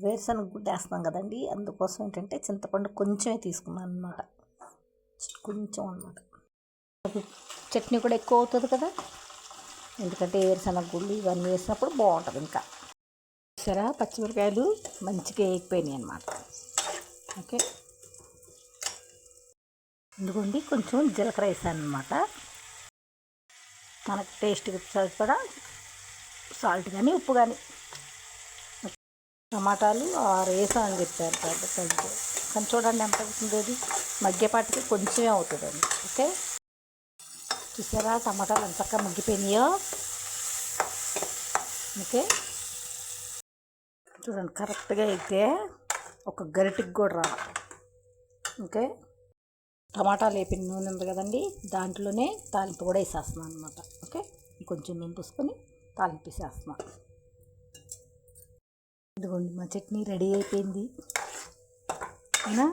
వేరుశనగ గుడ్డు వేస్తున్నాం కదండి, అందుకోసం ఏంటంటే చింతపండు కొంచెమే తీసుకున్నాను అనమాట, కొంచెం అనమాట. చట్నీ కూడా ఎక్కువ అవుతుంది కదా, ఎందుకంటే వేరుశనగ గుళ్ళు ఇవన్నీ వేసినప్పుడు బాగుంటుంది. ఇంకా సరే పచ్చిమిరకాయలు మంచిగా వేగిపోయినాయి అన్నమాట. ఓకే, ఎందుకండి కొంచెం జీలకర్ర వేసాను అనమాట. మనకు టేస్ట్కి సరిపడా సాల్ట్ కానీ ఉప్పు కానీ. టమాటాలు 6 వేసామని చెప్పారు కొంచెం, కానీ చూడండి ఎంత అవుతుంది, అది మగ్గేపాటికి కొంచెమే అవుతుందండి. ఓకే, చూసారా టమాటాలు ఎంత చక్కగా మగ్గిపోయినాయో. ఓకే, చూడండి కరెక్ట్గా అయితే ఒక గరిటికి కూడా రావాలి. ఓకే, టమాటాలు వేపిన నూనె ఉంది కదండి, దాంట్లోనే తాలింపు కూడా వేసేస్తున్నాను అనమాట. ఓకే, కొంచెం నూనె పూసుకొని తాలింపు వేసేస్తున్నాను. ఇదిగోండి మా చట్నీ రెడీ అయిపోయింది. అవునా.